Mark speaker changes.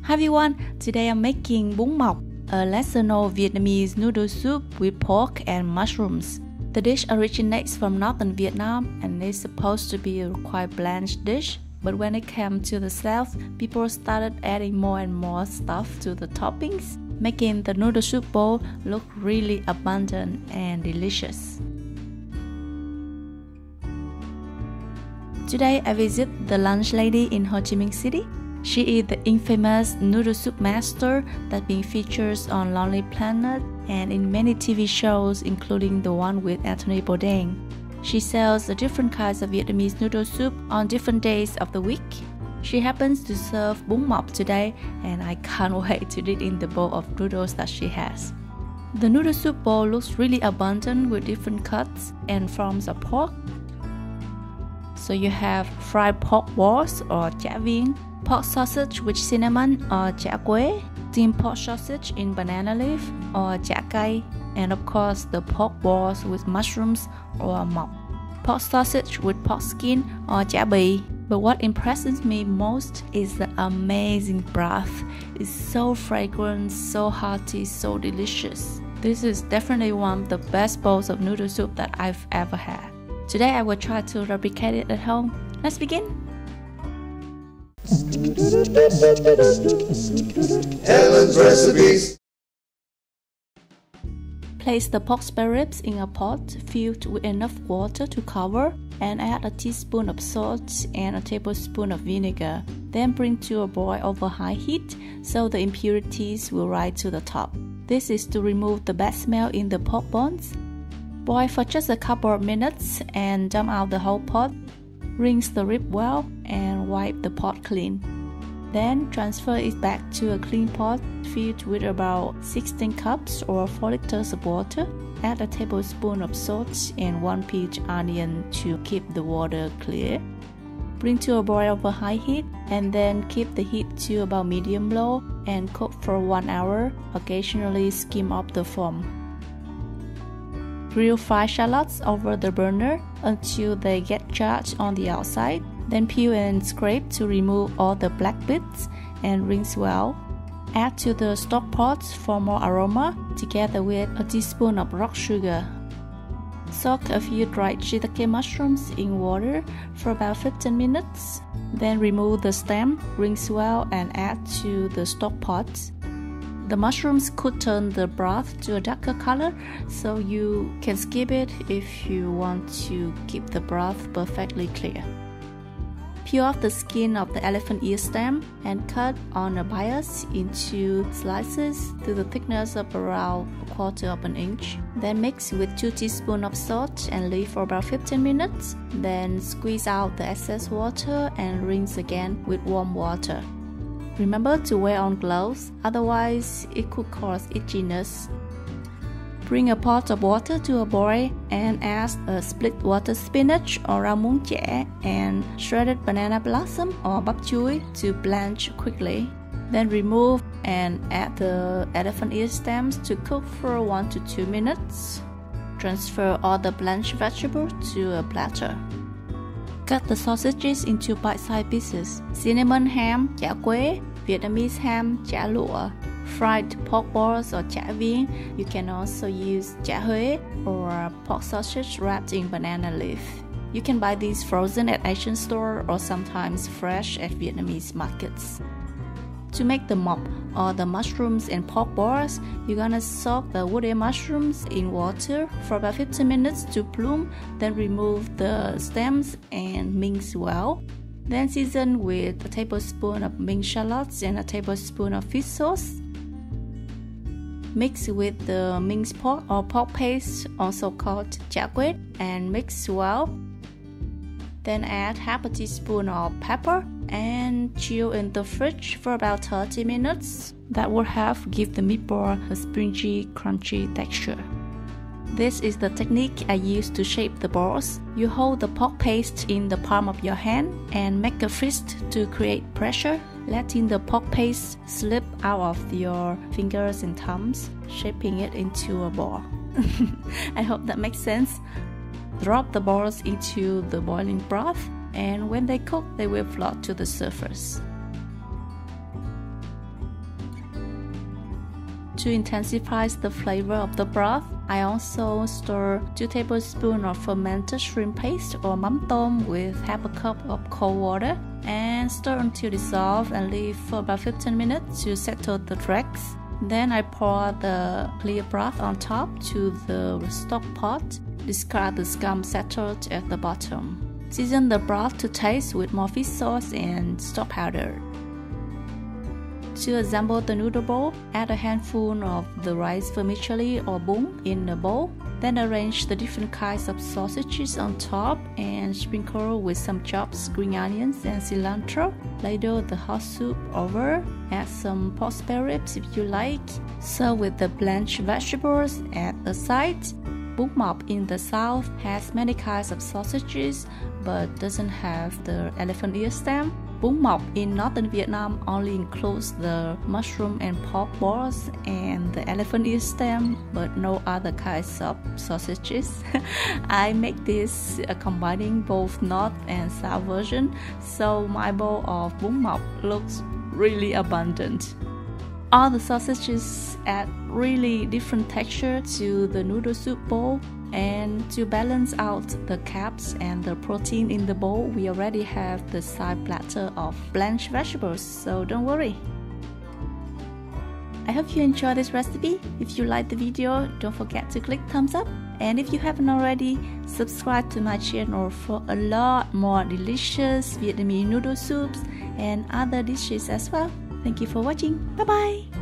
Speaker 1: Hi everyone, today I'm making bún mọc, a lesser-known Vietnamese noodle soup with pork and mushrooms. The dish originates from northern Vietnam and is supposed to be a quite bland dish, but when it came to the south, people started adding more and more stuff to the toppings, making the noodle soup bowl look really abundant and delicious. Today I visit the lunch lady in Ho Chi Minh City. She is the infamous noodle soup master that been featured on Lonely Planet and in many TV shows, including the one with Anthony Bourdain. She sells the different kinds of Vietnamese noodle soup on different days of the week. She happens to serve bún mọc today, and I can't wait to dip in the bowl of noodles that she has. The noodle soup bowl looks really abundant with different cuts and forms of pork. So you have fried pork balls or chả viên, pork sausage with cinnamon or chả quế, steamed pork sausage in banana leaf or chả cay, and of course the pork balls with mushrooms or mọc, pork sausage with pork skin or chả bì. But what impresses me most is the amazing broth. It's so fragrant, so hearty, so delicious. This is definitely one of the best bowls of noodle soup that I've ever had. Today I will try to replicate it at home. Let's begin!
Speaker 2: Helen's recipes.
Speaker 1: Place the pork spare ribs in a pot filled with enough water to cover and add a teaspoon of salt and a tablespoon of vinegar. Then bring to a boil over high heat so the impurities will rise to the top. This is to remove the bad smell in the pork bones. Boil for just a couple of minutes and dump out the whole pot. Rinse the rib well and wipe the pot clean. Then transfer it back to a clean pot filled with about 16 cups or 4 liters of water. Add a tablespoon of salt and 1 peach onion to keep the water clear. Bring to a boil over high heat and then keep the heat to about medium-low and cook for 1 hour, occasionally skim off the foam. Grill fried shallots over the burner until they get charred on the outside. Then peel and scrape to remove all the black bits and rinse well. Add to the stock pot for more aroma together with a teaspoon of rock sugar. Soak a few dried shiitake mushrooms in water for about 15 minutes. Then remove the stem, rinse well and add to the stock pot. The mushrooms could turn the broth to a darker color, so you can skip it if you want to keep the broth perfectly clear. Peel off the skin of the elephant ear stem and cut on a bias into slices to the thickness of around 1/4 of an inch. Then mix with 2 teaspoons of salt and leave for about 15 minutes. Then squeeze out the excess water and rinse again with warm water. Remember to wear on gloves, otherwise it could cause itchiness. Bring a pot of water to a boil and add a split water spinach or rau muống chẻ and shredded banana blossom or bắp chuối to blanch quickly. Then remove and add the elephant ear stems to cook for 1 to 2 minutes. Transfer all the blanched vegetables to a platter. Cut the sausages into bite-sized pieces. Cinnamon ham, chả quế, Vietnamese ham, chả lụa, fried pork balls or chả viên. You can also use chả huế or pork sausage wrapped in banana leaf. You can buy these frozen at Asian store or sometimes fresh at Vietnamese markets. To make the mọc or the mushrooms and pork balls, you're gonna soak the woody mushrooms in water for about 15 minutes to bloom, then remove the stems and mince well. Then season with a tablespoon of minced shallots and a tablespoon of fish sauce. Mix with the minced pork or pork paste, also called chả quế, and mix well. Then add half a teaspoon of pepper and chill in the fridge for about 30 minutes. That will help give the meatball a springy, crunchy texture. This is the technique I use to shape the balls. You hold the pork paste in the palm of your hand and make a fist to create pressure, letting the pork paste slip out of your fingers and thumbs, shaping it into a ball. I hope that makes sense. Drop the balls into the boiling broth, and when they cook, they will float to the surface. To intensify the flavor of the broth, I also stir 2 tablespoons of fermented shrimp paste or mắm tôm with half a cup of cold water and stir until dissolved and leave for about 15 minutes to settle the dregs. Then I pour the clear broth on top to the stock pot. Discard the scum settled at the bottom. Season the broth to taste with more fish sauce and stock powder. To assemble the noodle bowl, add a handful of the rice vermicelli or bún in a bowl. Then arrange the different kinds of sausages on top and sprinkle with some chopped green onions and cilantro. Ladle the hot soup over, add some pork spare ribs if you like. Serve with the blanched vegetables at the side. Bún mọc in the south has many kinds of sausages but doesn't have the elephant ear stem. Bún mọc in northern Vietnam only includes the mushroom and pork balls and the elephant ear stem, but no other kinds of sausages. I make this combining both north and south version, so my bowl of bún mọc looks really abundant. All the sausages add really different texture to the noodle soup bowl, and to balance out the carbs and the protein in the bowl, we already have the side platter of blanched vegetables, so don't worry. I hope you enjoyed this recipe. If you liked the video, don't forget to click thumbs up. And if you haven't already, subscribe to my channel for a lot more delicious Vietnamese noodle soups and other dishes as well. Thank you for watching. Bye bye!